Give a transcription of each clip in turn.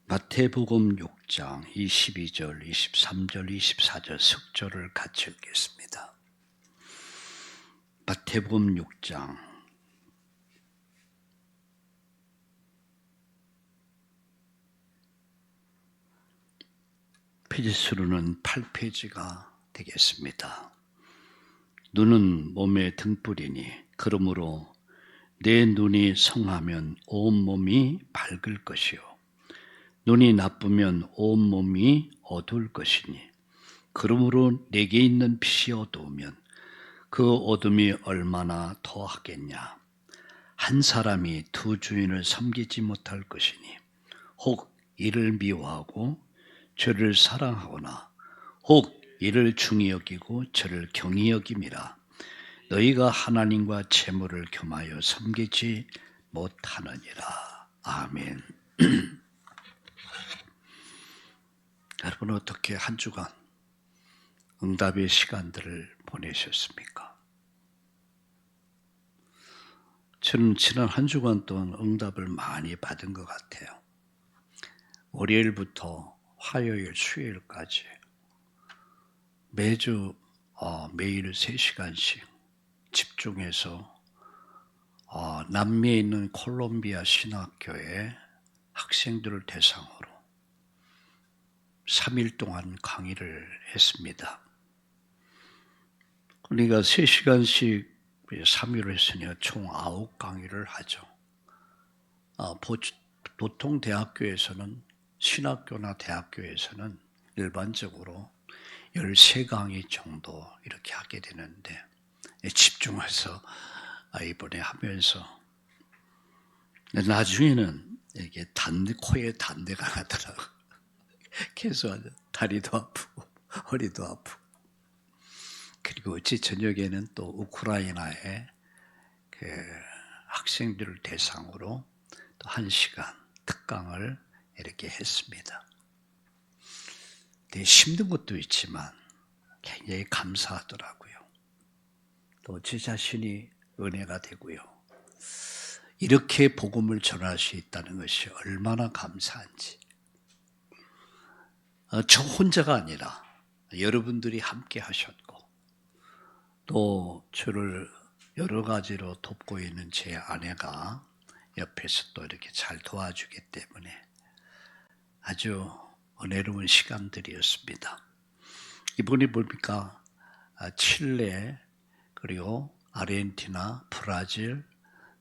마태복음 6장 22절, 23절, 24절 석절을 같이 읽겠습니다. 마태복음 6장 페이지 수로는 8페이지가 되겠습니다. 눈은 몸의 등불이니 그러므로 내 눈이 성하면 온몸이 밝을 것이요 눈이 나쁘면 온몸이 어두울 것이니 그러므로 내게 있는 빛이 어두우면 그 어둠이 얼마나 더하겠냐. 한 사람이 두 주인을 섬기지 못할 것이니 혹 이를 미워하고 저를 사랑하거나 혹 이를 중히 여기고 저를 경히 여김이라. 너희가 하나님과 재물을 겸하여 섬기지 못하느니라. 아멘. 여러분 어떻게 한 주간 응답의 시간들을 보내셨습니까? 저는 지난 한 주간 동안 응답을 많이 받은 것 같아요. 월요일부터 화요일, 수요일까지 매주 매일 3시간씩 집중해서 남미에 있는 콜롬비아 신학교의 학생들을 대상으로 3일 동안 강의를 했습니다. 그러니까 3시간씩 3일을 했으니 총 9강의를 하죠. 보통 대학교에서는 신학교나 대학교에서는 일반적으로 13강의 정도 이렇게 하게 되는데 집중해서 이번에 하면서 나중에는 이게 코에 단대가 나더라고요. 계속 다리도 아프고 허리도 아프고. 그리고 어찌 저녁에는 또 우크라이나의 그 학생들을 대상으로 또 1시간 특강을 이렇게 했습니다. 되게 힘든 것도 있지만 굉장히 감사하더라고요. 또 제 자신이 은혜가 되고요. 이렇게 복음을 전할 수 있다는 것이 얼마나 감사한지. 저 혼자가 아니라 여러분들이 함께 하셨고 또 저를 여러 가지로 돕고 있는 제 아내가 옆에서 또 이렇게 잘 도와주기 때문에 아주 은혜로운 시간들이었습니다. 이번에 보니까 칠레, 그리고 아르헨티나, 브라질,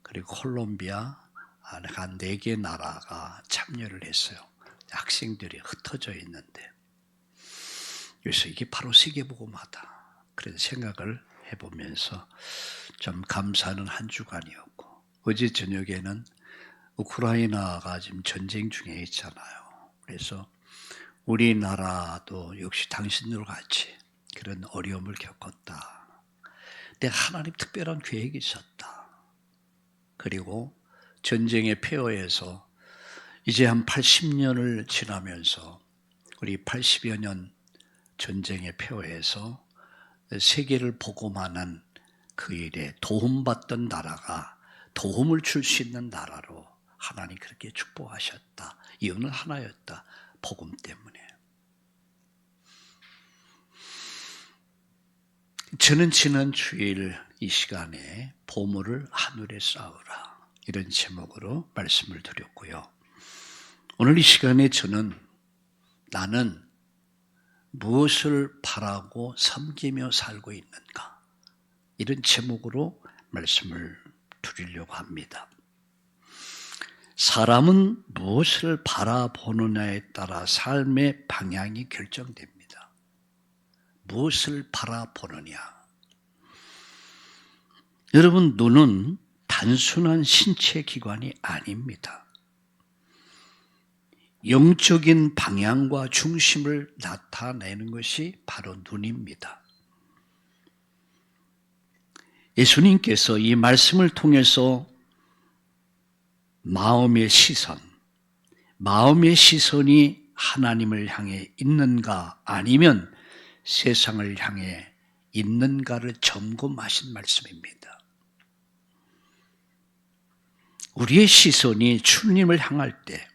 그리고 콜롬비아 한 4개 나라가 참여를 했어요. 학생들이 흩어져 있는데 그래서 이게 바로 세계복음화다. 그래서 생각을 해보면서 좀 감사하는 한 주간이었고 어제 저녁에는 우크라이나가 지금 전쟁 중에 있잖아요. 그래서 우리나라도 역시 당신들과 같이 그런 어려움을 겪었다. 근데 하나님 특별한 계획이 있었다. 그리고 전쟁의 폐허에서 이제 한 80년을 지나면서 우리 80여 년 전쟁의 폐허에서 세계를 복음하는 그 일에 도움받던 나라가 도움을 줄 수 있는 나라로 하나님 그렇게 축복하셨다. 이유는 하나였다. 복음 때문에. 저는 지난 주일 이 시간에 보물을 하늘에 쌓으라 이런 제목으로 말씀을 드렸고요. 오늘 이 시간에 저는 나는 무엇을 바라고 섬기며 살고 있는가 이런 제목으로 말씀을 드리려고 합니다. 사람은 무엇을 바라보느냐에 따라 삶의 방향이 결정됩니다. 무엇을 바라보느냐. 여러분, 눈은 단순한 신체 기관이 아닙니다. 영적인 방향과 중심을 나타내는 것이 바로 눈입니다. 예수님께서 이 말씀을 통해서 마음의 시선이 하나님을 향해 있는가 아니면 세상을 향해 있는가를 점검하신 말씀입니다. 우리의 시선이 주님을 향할 때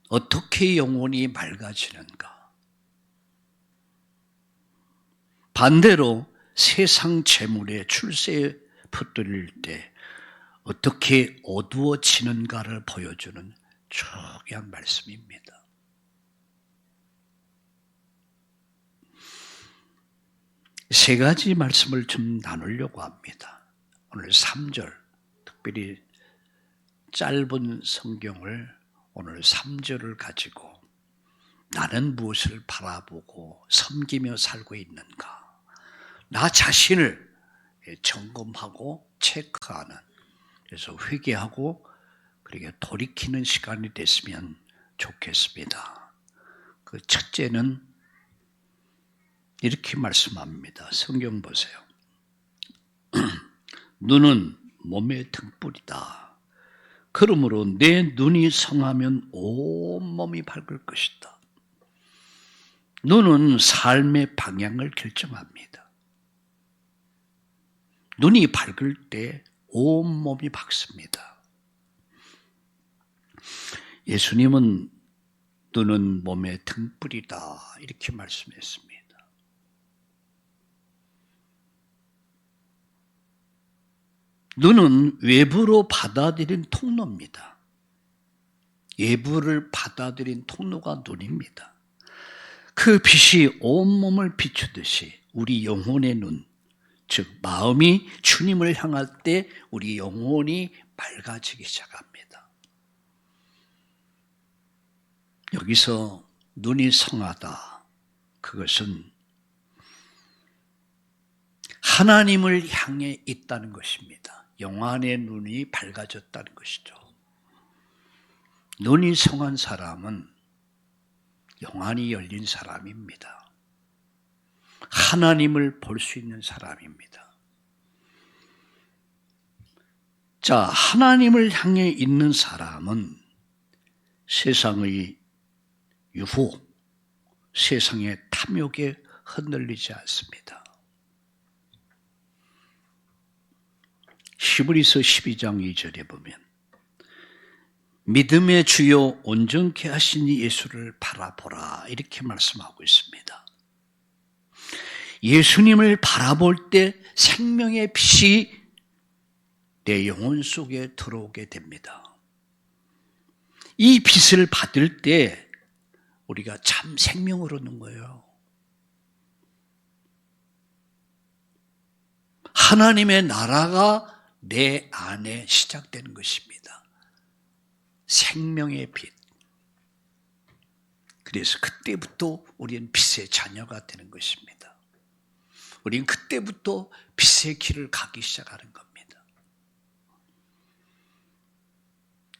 어떻게 영혼이 맑아지는가? 반대로 세상 재물에 출세에 붙들릴 때 어떻게 어두워지는가를 보여주는 중요한 말씀입니다. 세 가지 말씀을 좀 나누려고 합니다. 오늘 3절, 특별히 짧은 성경을 오늘 3절을 가지고 나는 무엇을 바라보고 섬기며 살고 있는가? 나 자신을 점검하고 체크하는, 그래서 회개하고 그렇게 돌이키는 시간이 됐으면 좋겠습니다. 그 첫째는 이렇게 말씀합니다. 성경 보세요. 눈은 몸의 등불이다. 그러므로 내 눈이 성하면 온몸이 밝을 것이다. 눈은 삶의 방향을 결정합니다. 눈이 밝을 때 온몸이 밝습니다. 예수님은 눈은 몸의 등불이다 이렇게 말씀했습니다. 눈은 외부로 받아들인 통로입니다. 외부를 받아들인 통로가 눈입니다. 그 빛이 온몸을 비추듯이 우리 영혼의 눈, 즉 마음이 주님을 향할 때 우리 영혼이 밝아지기 시작합니다. 여기서 눈이 성하다, 그것은 하나님을 향해 있다는 것입니다. 영안의 눈이 밝아졌다는 것이죠. 눈이 성한 사람은 영안이 열린 사람입니다. 하나님을 볼 수 있는 사람입니다. 자, 하나님을 향해 있는 사람은 세상의 유혹, 세상의 탐욕에 흔들리지 않습니다. 히브리서 12장 2절에 보면 믿음의 주요 온전케 하신 예수를 바라보라 이렇게 말씀하고 있습니다. 예수님을 바라볼 때 생명의 빛이 내 영혼 속에 들어오게 됩니다. 이 빛을 받을 때 우리가 참 생명을 얻는 거예요. 하나님의 나라가 내 안에 시작되는 것입니다. 생명의 빛. 그래서 그때부터 우리는 빛의 자녀가 되는 것입니다. 우리는 그때부터 빛의 길을 가기 시작하는 겁니다.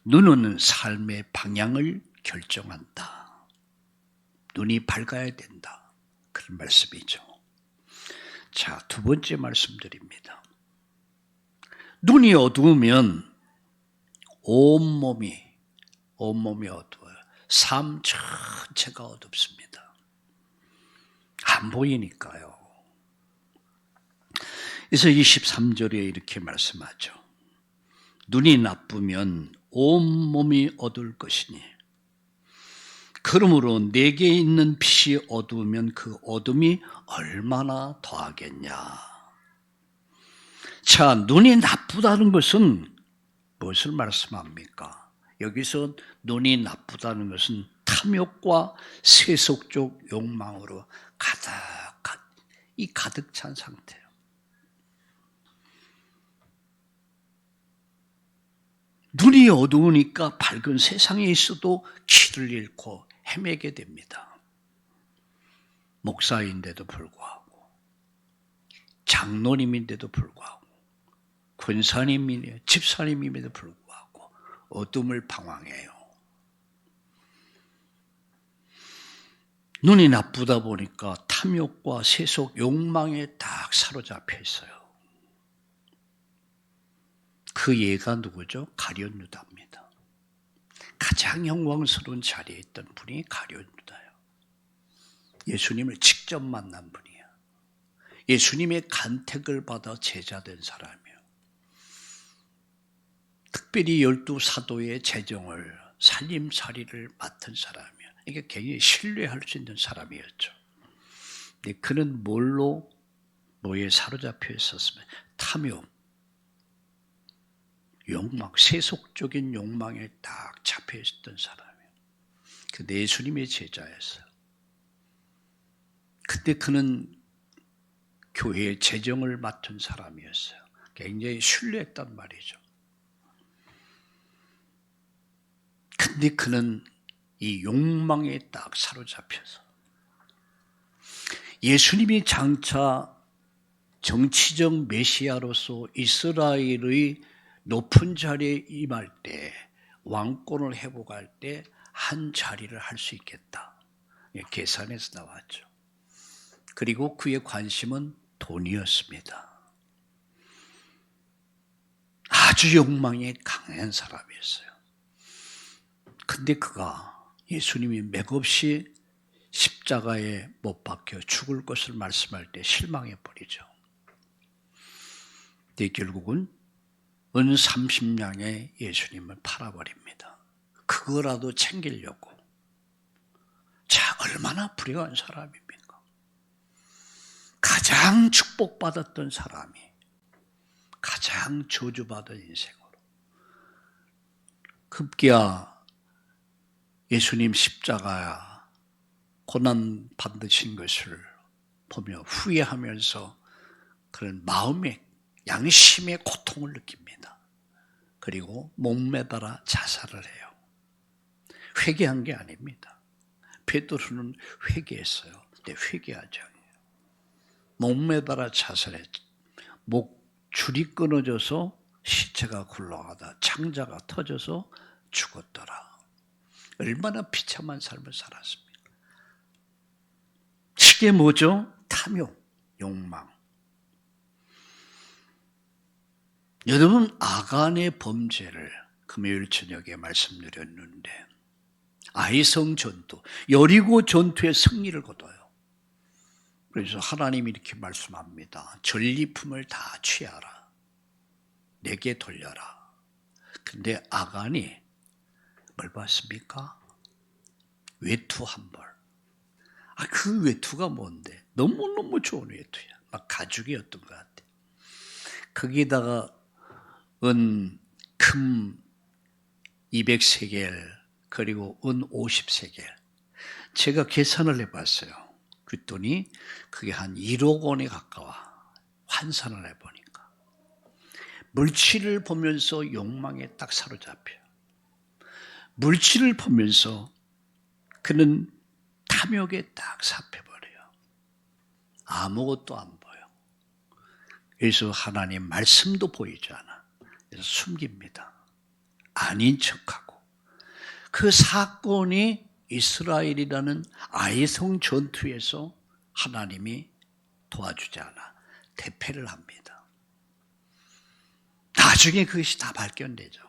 눈은 삶의 방향을 결정한다. 눈이 밝아야 된다. 그런 말씀이죠. 자, 두 번째 말씀드립니다. 눈이 어두우면 온몸이 어두워요. 삶 전체가 어둡습니다. 안 보이니까요. 그래서 23절에 이렇게 말씀하죠. 눈이 나쁘면 온몸이 어두울 것이니 그러므로 내게 있는 빛이 어두우면 그 어둠이 얼마나 더하겠냐. 자, 눈이 나쁘다는 것은 무엇을 말씀합니까? 여기서 눈이 나쁘다는 것은 탐욕과 세속적 욕망으로 가득 찬 상태예요. 눈이 어두우니까 밝은 세상에 있어도 길을 잃고 헤매게 됩니다. 목사인데도 불구하고, 장로님인데도 불구하고, 권사님이며 집사님임에도 불구하고 어둠을 방황해요. 눈이 나쁘다 보니까 탐욕과 세속 욕망에 딱 사로잡혀 있어요. 그 예가 누구죠? 가룟 유다입니다. 가장 영광스러운 자리에 있던 분이 가룟 유다예요. 예수님을 직접 만난 분이에요. 예수님의 간택을 받아 제자된 사람이에요. 특별히 12사도의 재정을 살림살이를 맡은 사람이에요. 이게 굉장히 신뢰할 수 있는 사람이었죠. 근데 그는 뭐에 사로잡혀 있었으면 탐욕, 욕망, 세속적인 욕망에 딱 잡혀 있었던 사람이에요. 근데 예수님의 제자였어요. 그때 그는 교회의 재정을 맡은 사람이었어요. 굉장히 신뢰했단 말이죠. 근데 그는 이 욕망에 딱 사로잡혀서 예수님이 장차 정치적 메시아로서 이스라엘의 높은 자리에 임할 때, 왕권을 회복할 때 한 자리를 할 수 있겠다. 계산해서 나왔죠. 그리고 그의 관심은 돈이었습니다. 아주 욕망이 강한 사람이었어요. 근데 그가 예수님이 맥없이 십자가에 못 박혀 죽을 것을 말씀할 때 실망해 버리죠. 근데 결국은 은 30냥에 예수님을 팔아버립니다. 그거라도 챙기려고. 자, 얼마나 불행한 사람입니까? 가장 축복받았던 사람이 가장 저주받은 인생으로 급기야 예수님 십자가 고난 받으신 것을 보며 후회하면서 그런 마음의 양심의 고통을 느낍니다. 그리고 목매달아 자살을 해요. 회개한 게 아닙니다. 베드로는 회개했어요. 근데 회개하지 않아요. 목매달아 자살했죠. 줄이 끊어져서 시체가 굴러가다 창자가 터져서 죽었더라. 얼마나 비참한 삶을 살았습니까? 이게 뭐죠? 탐욕, 욕망. 여러분, 아간의 범죄를 금요일 저녁에 말씀드렸는데 아이성 전투, 여리고 전투의 승리를 거둬요. 그래서 하나님이 이렇게 말씀합니다. 전리품을 다 취하라. 내게 돌려라. 근데 아간이 뭘 봤습니까? 외투 한 벌. 그 외투가 뭔데? 너무너무 좋은 외투야. 막 가죽이었던 것 같아. 거기다가 금 200세겔 그리고 은 50세겔. 제가 계산을 해봤어요. 그랬더니 그게 한 1억 원에 가까워. 환산을 해보니까. 물질을 보면서 욕망에 딱 사로잡혀. 물질을 보면서 그는 탐욕에 딱 잡혀버려요. 아무것도 안 보여. 그래서 하나님 말씀도 보이지 않아. 그래서 숨깁니다. 아닌 척하고. 그 사건이 이스라엘이라는 아이성 전투에서 하나님이 도와주지 않아 대패를 합니다. 나중에 그것이 다 발견되죠.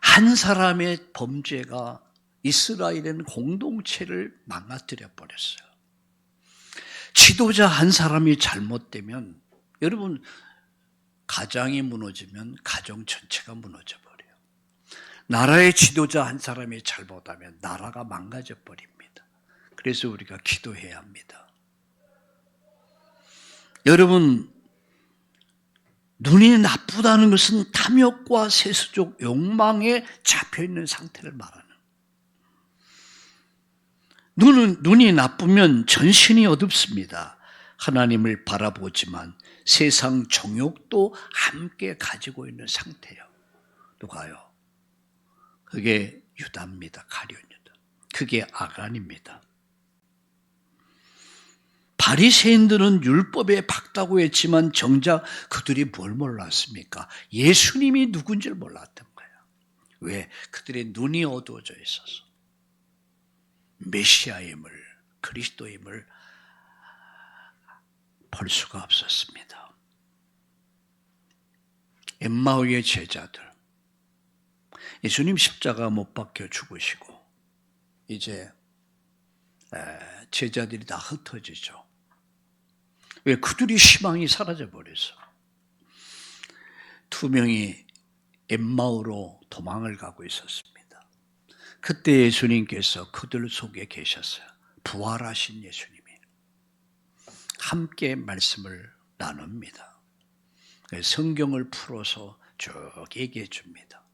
한 사람의 범죄가 이스라엘은 공동체를 망가뜨려 버렸어요. 지도자 한 사람이 잘못되면 여러분 가장이 무너지면 가정 전체가 무너져 버려요. 나라의 지도자 한 사람이 잘못하면 나라가 망가져 버립니다. 그래서 우리가 기도해야 합니다. 여러분, 눈이 나쁘다는 것은 탐욕과 세수적 욕망에 잡혀있는 상태를 말하는. 눈이 나쁘면 전신이 어둡습니다. 하나님을 바라보지만 세상 정욕도 함께 가지고 있는 상태예요. 누가요? 그게 유다입니다. 가룟 유다. 그게 아간입니다. 바리새인들은 율법에 박다고 했지만 정작 그들이 뭘 몰랐습니까? 예수님이 누군지를 몰랐던 거예요. 왜? 그들의 눈이 어두워져 있어서. 메시아임을, 그리스도임을 볼 수가 없었습니다. 엠마오의 제자들, 예수님 십자가 못 박혀 죽으시고 이제 제자들이 다 흩어지죠. 왜? 그들이 희망이 사라져 버려서. 두 명이 엠마오로 도망을 가고 있었습니다. 그때 예수님께서 그들 속에 계셨어요. 부활하신 예수님이 함께 말씀을 나눕니다. 성경을 풀어서 쭉 얘기해 줍니다.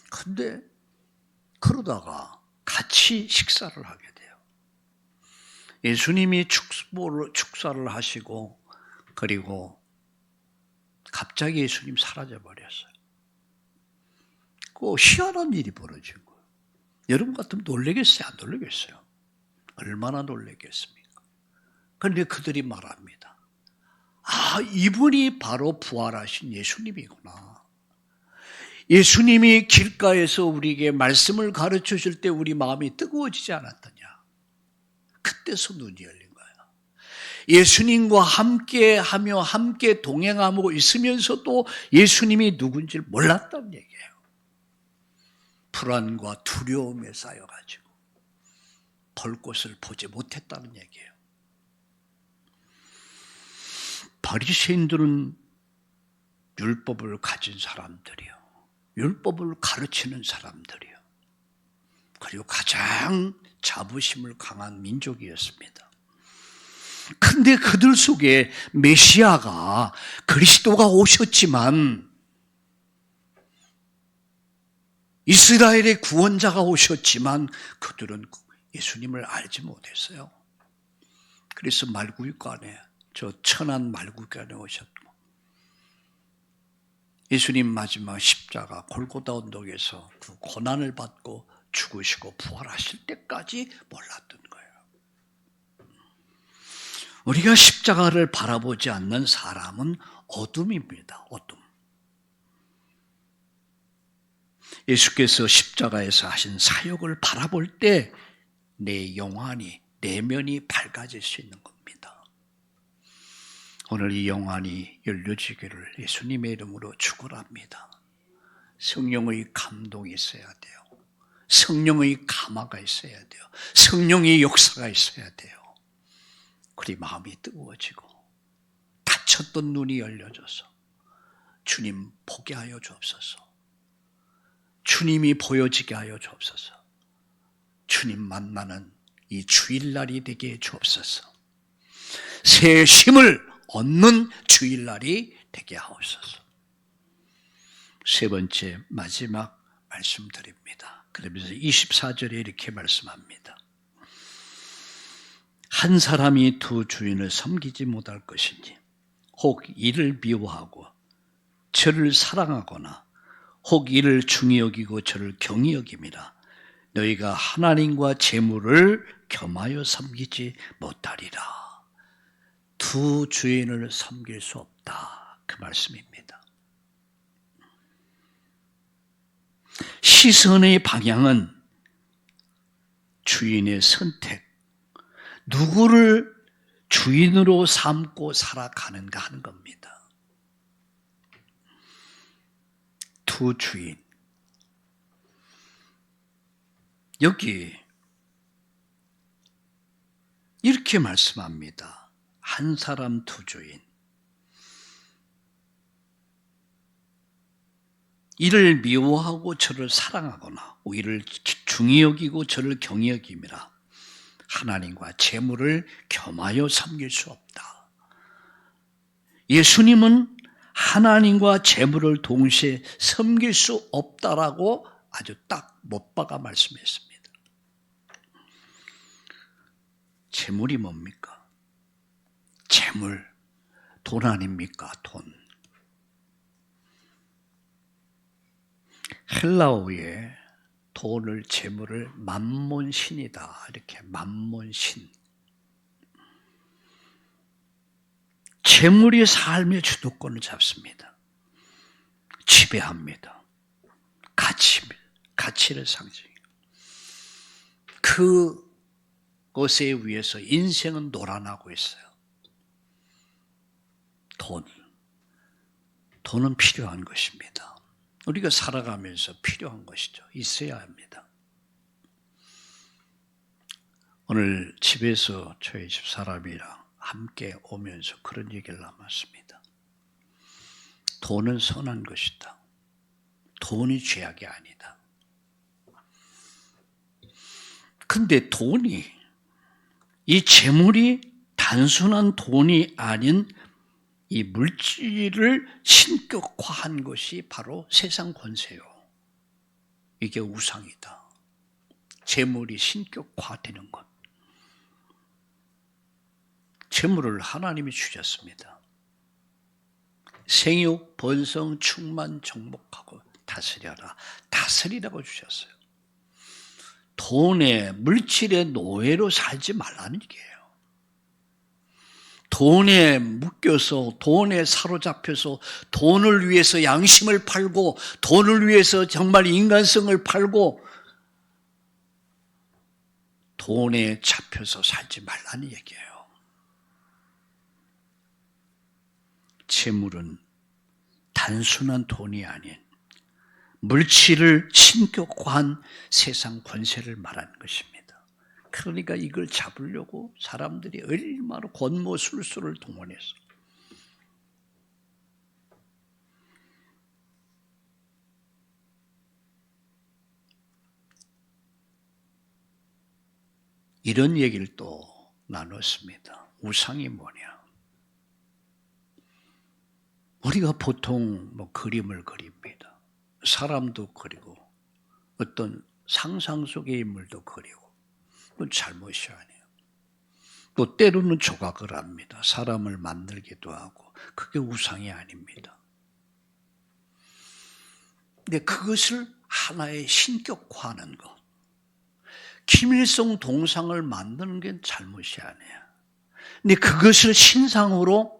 근데 그러다가 같이 식사를 하게 돼요. 예수님이 축사를 하시고 그리고 갑자기 예수님 사라져 버렸어요. 그 희한한 일이 벌어진 거예요. 여러분 같으면 놀라겠어요? 안 놀라겠어요? 얼마나 놀라겠습니까? 그런데 그들이 말합니다. 아, 이분이 바로 부활하신 예수님이구나. 예수님이 길가에서 우리에게 말씀을 가르쳐 줄 때 우리 마음이 뜨거워지지 않았더냐. 그때서 눈이 열린 거예요. 예수님과 함께하며 함께 동행하고 있으면서도 예수님이 누군지 몰랐다는 얘기예요. 불안과 두려움에 쌓여가지고 볼 곳을 보지 못했다는 얘기예요. 바리새인들은 율법을 가진 사람들이요. 율법을 가르치는 사람들이요. 그리고 가장 자부심을 강한 민족이었습니다. 그런데 그들 속에 메시아가 그리스도가 오셨지만 이스라엘의 구원자가 오셨지만 그들은 예수님을 알지 못했어요. 그래서 말구유관에 저 천한 말구유관에 오셨고 예수님 마지막 십자가 골고다 언덕에서 그 고난을 받고 죽으시고 부활하실 때까지 몰랐던 거예요. 우리가 십자가를 바라보지 않는 사람은 어둠입니다. 어둠. 예수께서 십자가에서 하신 사역을 바라볼 때 내 영안이, 내면이 밝아질 수 있는 겁니다. 오늘 이 영안이 열려지기를 예수님의 이름으로 축원합니다. 성령의 감동이 있어야 돼요. 성령의 감화가 있어야 돼요. 성령의 역사가 있어야 돼요. 그리 마음이 뜨거워지고 닫혔던 눈이 열려져서 주님 보게 하여 주옵소서. 주님이 보여지게 하여 주옵소서. 주님 만나는 이 주일날이 되게 해 주옵소서. 새 힘을 얻는 주일날이 되게 하옵소서. 세 번째 마지막 말씀드립니다. 그러면서 24절에 이렇게 말씀합니다. 한 사람이 두 주인을 섬기지 못할 것이니 혹 이를 미워하고 저를 사랑하거나 혹 이를 중히 여기고 저를 경히 여김이라 너희가 하나님과 재물을 겸하여 섬기지 못하리라. 두 주인을 섬길 수 없다. 그 말씀입니다. 시선의 방향은 주인의 선택, 누구를 주인으로 삼고 살아가는가 하는 겁니다. 두 주인. 여기 이렇게 말씀합니다. 한 사람 두 주인. 이를 미워하고 저를 사랑하거나 이를 중히 여기고 저를 경히 여김이라 하나님과 재물을 겸하여 섬길 수 없다. 예수님은 하나님과 재물을 동시에 섬길 수 없다라고 아주 딱 못 박아 말씀했습니다. 재물이 뭡니까? 재물, 돈 아닙니까? 돈. 헬라어에 돈을, 재물을 만몬신이다. 이렇게 만몬신. 재물이 삶의 주도권을 잡습니다. 지배합니다. 가치를 상징해요. 그것에 의해서 인생은 놀아나고 있어요. 돈은 필요한 것입니다. 우리가 살아가면서 필요한 것이죠. 있어야 합니다. 오늘 집에서 저희 집 사람이랑 함께 오면서 그런 얘기를 나눴습니다. 돈은 선한 것이다. 돈이 죄악이 아니다. 근데 돈이, 이 재물이 단순한 돈이 아닌 이 물질을 신격화한 것이 바로 세상 권세요. 이게 우상이다. 재물이 신격화되는 것. 재물을 하나님이 주셨습니다. 생육, 번성, 충만, 정복하고 다스려라. 다스리라고 주셨어요. 돈의, 물질의 노예로 살지 말라는 얘기예요. 돈에 묶여서, 돈에 사로잡혀서, 돈을 위해서 양심을 팔고, 돈을 위해서 정말 인간성을 팔고, 돈에 잡혀서 살지 말라는 얘기예요. 재물은 단순한 돈이 아닌 물질을 신격화한 세상 권세를 말하는 것입니다. 그러니까 이걸 잡으려고 사람들이 얼마나 권모술수를 동원해서 이런 얘기를 또 나눴습니다. 우상이 뭐냐? 우리가 보통 그림을 그립니다. 사람도 그리고 어떤 상상 속의 인물도 그리고 그건 잘못이 아니에요. 또 때로는 조각을 합니다. 사람을 만들기도 하고 그게 우상이 아닙니다. 근데 그것을 하나의 신격화하는 것, 김일성 동상을 만드는 게 잘못이 아니에요. 근데 그것을 신상으로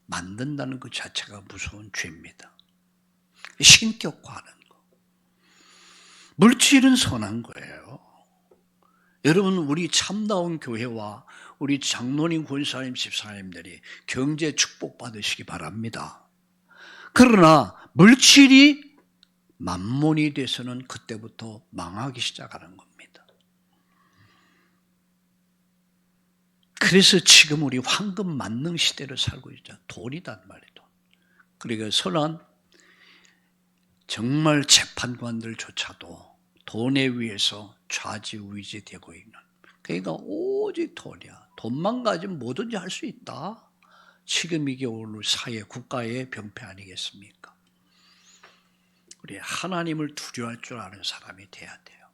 만든다는 것 자체가 무서운 죄입니다. 신격화하는 것. 물질은 선한 거예요. 여러분, 우리 참다운 교회와 우리 장로님, 권사님, 집사님들이 경제 축복 받으시기 바랍니다. 그러나 물질이 만몬이 돼서는 그때부터 망하기 시작하는 겁니다. 그래서 지금 우리 황금 만능 시대를 살고 있죠. 돈이단 말이에요. 그러니까 선한 정말 재판관들조차도 돈에 의해서 좌지우지되고 있는. 그러니까 오직 돈이야. 돈만 가지면 뭐든지 할 수 있다. 지금 이게 오늘 사회, 국가의 병폐 아니겠습니까? 우리 하나님을 두려워할 줄 아는 사람이 돼야 돼요.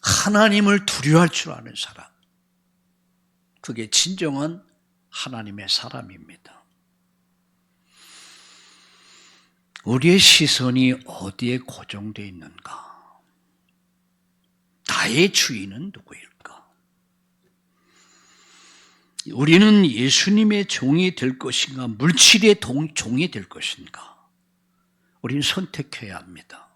하나님을 두려워할 줄 아는 사람. 그게 진정한 하나님의 사람입니다. 우리의 시선이 어디에 고정되어 있는가? 나의 주인은 누구일까? 우리는 예수님의 종이 될 것인가? 물질의 종이 될 것인가? 우리는 선택해야 합니다.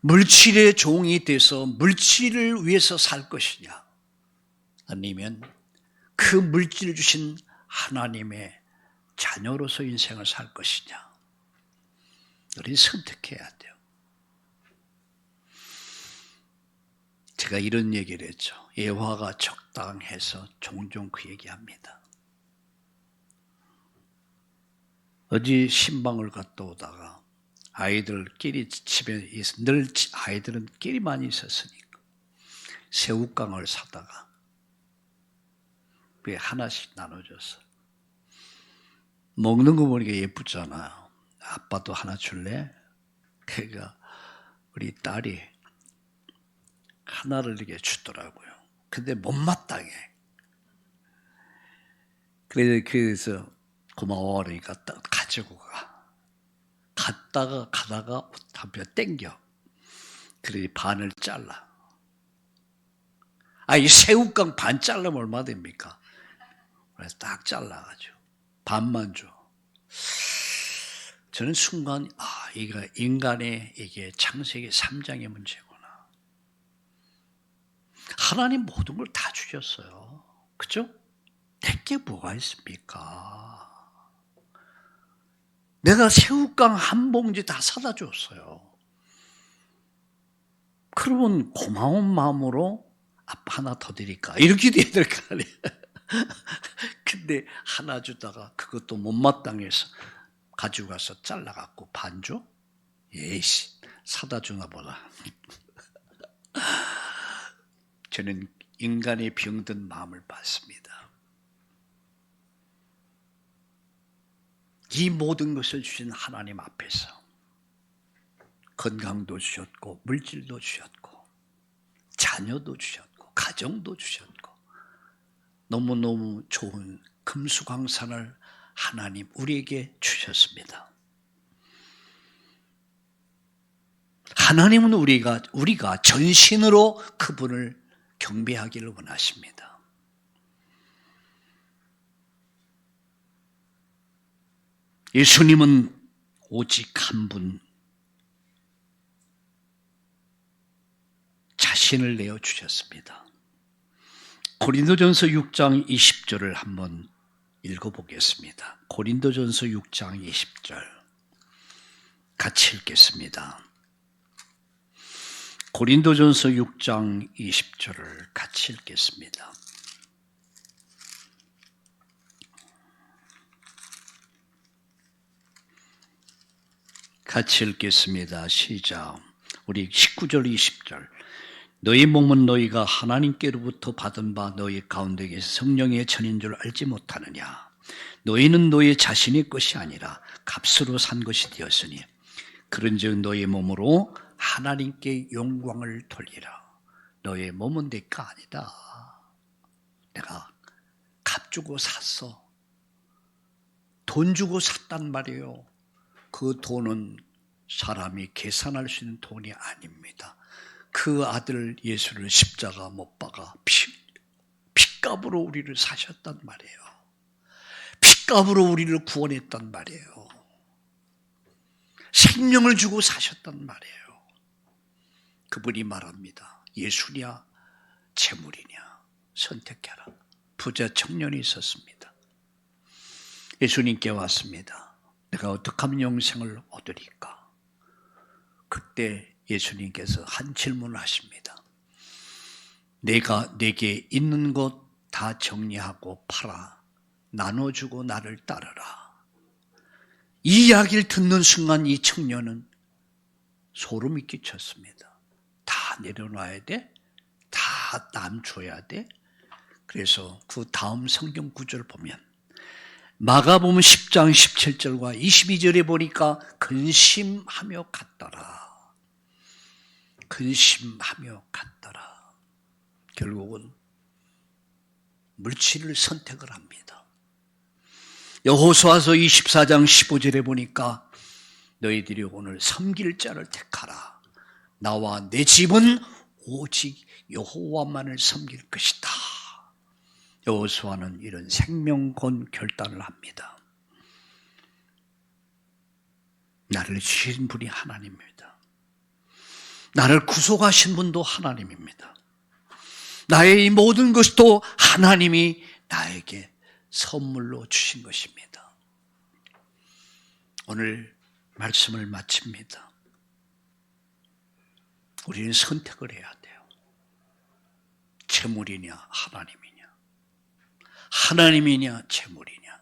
물질의 종이 돼서 물질을 위해서 살 것이냐? 아니면 그 물질을 주신 하나님의 자녀로서 인생을 살 것이냐? 우리는 선택해야 돼요. 제가 이런 얘기를 했죠. 예화가 적당해서 종종 그 얘기합니다. 어제 신방을 갔다 오다가 아이들끼리 집에 늘 아이들은 끼리만 있었으니까 새우깡을 사다가 그게 하나씩 나눠줬어. 먹는 거 보니까 예쁘잖아요. 아빠도 하나 줄래? 그러니까 우리 딸이 하나를 이렇게 주더라고요. 근데 못마땅해. 그래서 고마워 그러니까 가지고 가. 가다가 한편 땡겨. 그래 반을 잘라. 이 새우깡 반 잘라면 얼마 됩니까? 그래서 딱 잘라가지고 반만 줘. 저는 순간 이거 인간의 이게 창세기 3장의 문제구나. 하나님 모든 걸 다 주셨어요. 그죠? 내게 뭐가 있습니까? 내가 새우깡 한 봉지 다 사다 줬어요. 그러면 고마운 마음으로 아빠 하나 더 드릴까? 이렇게 돼야 될 거 아니에요. 근데 하나 주다가 그것도 못마땅해서 가지고 가서 잘라갖고 반 줘? 예이씨, 사다 주나 보다. 저는 인간의 병든 마음을 봤습니다. 이 모든 것을 주신 하나님 앞에서 건강도 주셨고 물질도 주셨고 자녀도 주셨고 가정도 주셨고 너무너무 좋은 금수강산을 하나님 우리에게 주셨습니다. 하나님은 우리가 전신으로 그분을 경배하기를 원하십니다. 예수님은 오직 한 분, 자신을 내어주셨습니다. 고린도전서 6장 20절을 한번 읽어보겠습니다. 고린도전서 6장 20절 같이 읽겠습니다. 고린도전서 6장 20절을 같이 읽겠습니다. 같이 읽겠습니다. 시작. 우리 19절 20절. 너희 몸은 너희가 하나님께로부터 받은 바 너희 가운데 성령의 천인 줄 알지 못하느냐. 너희는 너희 자신의 것이 아니라 값으로 산 것이 되었으니 그런즉 너희 몸으로 하나님께 영광을 돌리라. 너의 몸은 내 거 아니다. 내가 값 주고 샀어. 돈 주고 샀단 말이에요. 그 돈은 사람이 계산할 수 있는 돈이 아닙니다. 그 아들 예수를 십자가 못 박아 핏값으로 우리를 사셨단 말이에요. 핏값으로 우리를 구원했단 말이에요. 생명을 주고 사셨단 말이에요. 그분이 말합니다. 예수냐 재물이냐 선택해라. 부자 청년이 있었습니다. 예수님께 왔습니다. 내가 어떻게 하면 영생을 얻으리까? 그때 예수님께서 한 질문을 하십니다. 내게 있는 것 다 정리하고 팔아 나눠주고 나를 따르라. 이 이야기를 듣는 순간 이 청년은 소름이 끼쳤습니다. 다 내려놔야 돼? 다 남 줘야 돼? 그래서 그 다음 성경 구절을 보면 마가복음 10장 17절과 22절에 보니까 근심하며 갔더라. 근심하며 갔더라. 결국은 물질을 선택을 합니다. 여호수아서 24장 15절에 보니까 너희들이 오늘 섬길 자를 택하라. 나와 내 집은 오직 여호와만을 섬길 것이다. 여호수아는 이런 생명건 결단을 합니다. 나를 주신 분이 하나님입니다. 나를 구속하신 분도 하나님입니다. 나의 이 모든 것도 하나님이 나에게 선물로 주신 것입니다. 오늘 말씀을 마칩니다. 우리는 선택을 해야 돼요. 재물이냐 하나님이냐, 하나님이냐 재물이냐.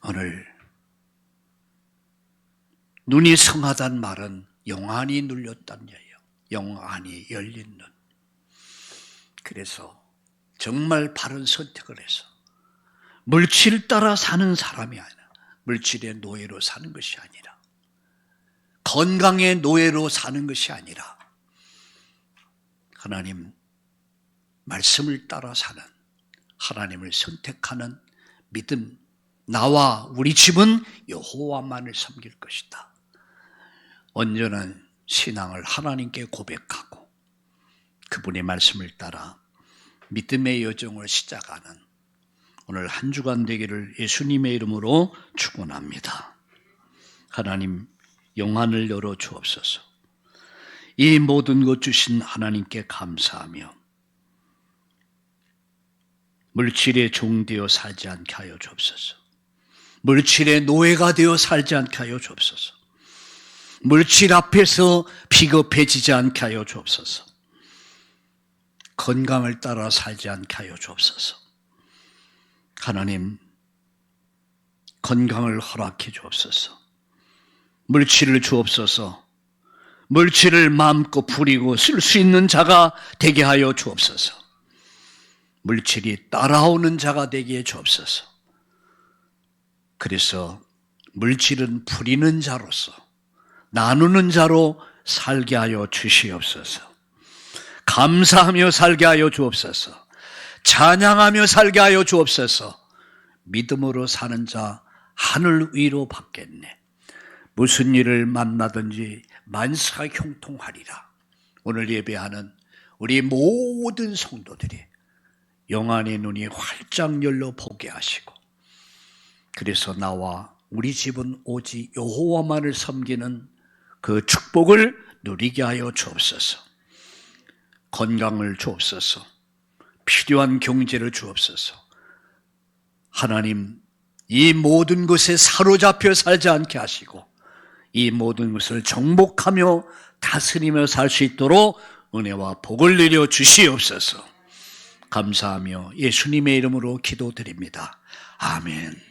오늘 눈이 성하단 말은 영안이 눌렸단 얘기예요. 영안이 열린 눈. 그래서 정말 바른 선택을 해서 물질 따라 사는 사람이 아니라 물질의 노예로 사는 것이 아니라 건강의 노예로 사는 것이 아니라 하나님 말씀을 따라 사는, 하나님을 선택하는 믿음, 나와 우리 집은 여호와만을 섬길 것이다. 온전한 신앙을 하나님께 고백하고 그분의 말씀을 따라 믿음의 여정을 시작하는 오늘 한 주간 되기를 예수님의 이름으로 축원합니다. 하나님 영안을 열어 주옵소서. 이 모든 것 주신 하나님께 감사하며 물질의 종되어 살지 않게 하여 주옵소서. 물질의 노예가 되어 살지 않게 하여 주옵소서. 물질 앞에서 비겁해지지 않게 하여 주옵소서. 건강을 따라 살지 않게 하여 주옵소서. 하나님, 건강을 허락해 주옵소서. 물질을 주옵소서. 물질을 마음껏 부리고 쓸 수 있는 자가 되게 하여 주옵소서. 물질이 따라오는 자가 되게 해 주옵소서. 그래서 물질은 부리는 자로서, 나누는 자로 살게 하여 주시옵소서. 감사하며 살게 하여 주옵소서. 찬양하며 살게 하여 주옵소서. 믿음으로 사는 자 하늘 위로 받겠네. 무슨 일을 만나든지 만사가 형통하리라. 오늘 예배하는 우리 모든 성도들이 영안의 눈이 활짝 열려 보게 하시고, 그래서 나와 우리 집은 오직 여호와만을 섬기는 그 축복을 누리게 하여 주옵소서. 건강을 주옵소서. 필요한 경제를 주옵소서. 하나님, 이 모든 것에 사로잡혀 살지 않게 하시고 이 모든 것을 정복하며 다스리며 살 수 있도록 은혜와 복을 내려 주시옵소서. 감사하며 예수님의 이름으로 기도드립니다. 아멘.